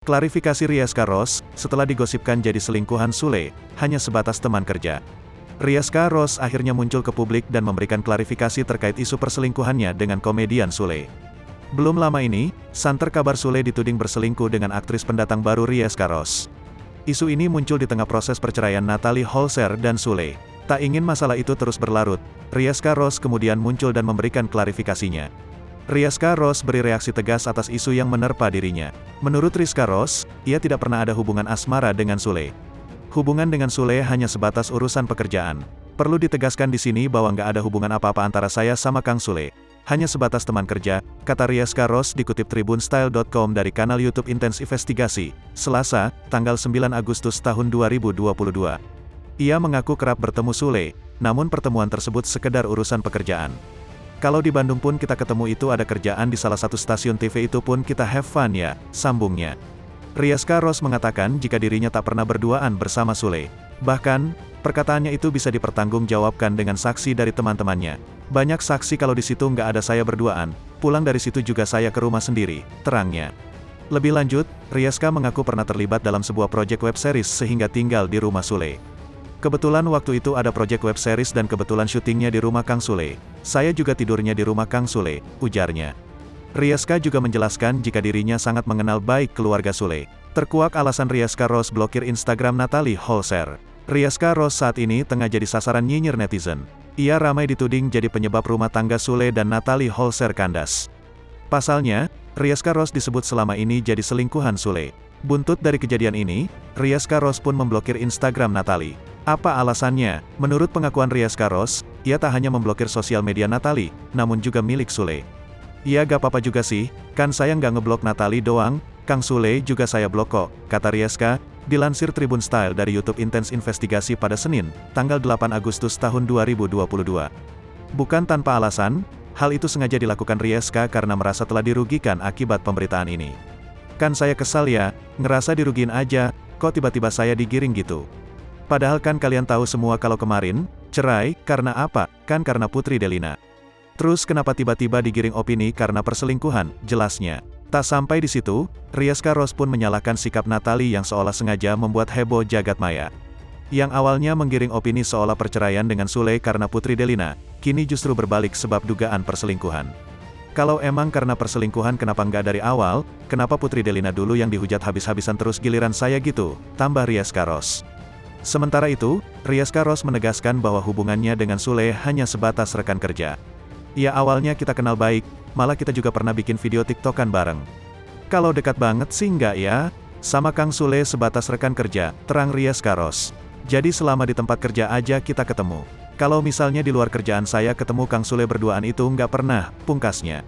Klarifikasi Rieska Rose, setelah digosipkan jadi selingkuhan Sule, hanya sebatas teman kerja. Rieska Rose akhirnya muncul ke publik dan memberikan klarifikasi terkait isu perselingkuhannya dengan komedian Sule. Belum lama ini, santer kabar Sule dituding berselingkuh dengan aktris pendatang baru Rieska Rose. Isu ini muncul di tengah proses perceraian Natalie Holzer dan Sule. Tak ingin masalah itu terus berlarut, Rieska Rose kemudian muncul dan memberikan klarifikasinya. Rieska Rose beri reaksi tegas atas isu yang menerpa dirinya. Menurut Rieska Rose, ia tidak pernah ada hubungan asmara dengan Sule. Hubungan dengan Sule hanya sebatas urusan pekerjaan. Perlu ditegaskan di sini bahwa nggak ada hubungan apa-apa antara saya sama Kang Sule. Hanya sebatas teman kerja, kata Rieska Rose dikutip tribunstyle.com dari kanal YouTube Intens Investigasi, Selasa, tanggal 9 Agustus tahun 2022. Ia mengaku kerap bertemu Sule, namun pertemuan tersebut sekedar urusan pekerjaan. Kalau di Bandung pun kita ketemu itu ada kerjaan di salah satu stasiun TV itu pun kita have fun ya, sambungnya. Rieska Rose mengatakan jika dirinya tak pernah berduaan bersama Sule. Bahkan, perkataannya itu bisa dipertanggungjawabkan dengan saksi dari teman-temannya. Banyak saksi kalau di situ nggak ada saya berduaan, pulang dari situ juga saya ke rumah sendiri, terangnya. Lebih lanjut, Rieska mengaku pernah terlibat dalam sebuah proyek web series sehingga tinggal di rumah Sule. Kebetulan waktu itu ada proyek web series dan kebetulan syutingnya di rumah Kang Sule. Saya juga tidurnya di rumah Kang Sule, ujarnya. Rieska juga menjelaskan jika dirinya sangat mengenal baik keluarga Sule. Terkuak alasan Rieska Rose blokir Instagram Natalie Holzer. Rieska Rose saat ini tengah jadi sasaran nyinyir netizen. Ia ramai dituding jadi penyebab rumah tangga Sule dan Natalie Holzer kandas. Pasalnya, Rieska Rose disebut selama ini jadi selingkuhan Sule. Buntut dari kejadian ini, Rieska Rose pun memblokir Instagram Natalie. Apa alasannya? Menurut pengakuan Rieska Rose, ia tak hanya memblokir sosial media Natalie, namun juga milik Sule. "Ya gak apa-apa juga sih, kan saya nggak ngeblok Natalie doang, Kang Sule juga saya blok kok," kata Rieska, dilansir Tribun Style dari YouTube Intens Investigasi pada Senin, tanggal 8 Agustus tahun 2022. Bukan tanpa alasan, hal itu sengaja dilakukan Rieska karena merasa telah dirugikan akibat pemberitaan ini. "Kan saya kesal ya, ngerasa dirugiin aja, kok tiba-tiba saya digiring gitu. Padahal kan kalian tahu semua kalau kemarin, cerai, karena apa? Kan karena Putri Delina. Terus kenapa tiba-tiba digiring opini karena perselingkuhan?" jelasnya. Tak sampai di situ, Rieska Rose pun menyalahkan sikap Natalie yang seolah sengaja membuat heboh jagat maya. Yang awalnya menggiring opini seolah perceraian dengan Sule karena Putri Delina, kini justru berbalik sebab dugaan perselingkuhan. "Kalau emang karena perselingkuhan kenapa nggak dari awal, kenapa Putri Delina dulu yang dihujat habis-habisan terus giliran saya gitu?" tambah Rieska Rose. Sementara itu, Rieska Rose menegaskan bahwa hubungannya dengan Sule hanya sebatas rekan kerja. "Ya awalnya kita kenal baik, malah kita juga pernah bikin video TikTokan bareng. Kalau dekat banget sih nggak ya, sama Kang Sule sebatas rekan kerja," terang Rieska Rose. "Jadi selama di tempat kerja aja kita ketemu. Kalau misalnya di luar kerjaan saya ketemu Kang Sule berduaan itu nggak pernah," pungkasnya.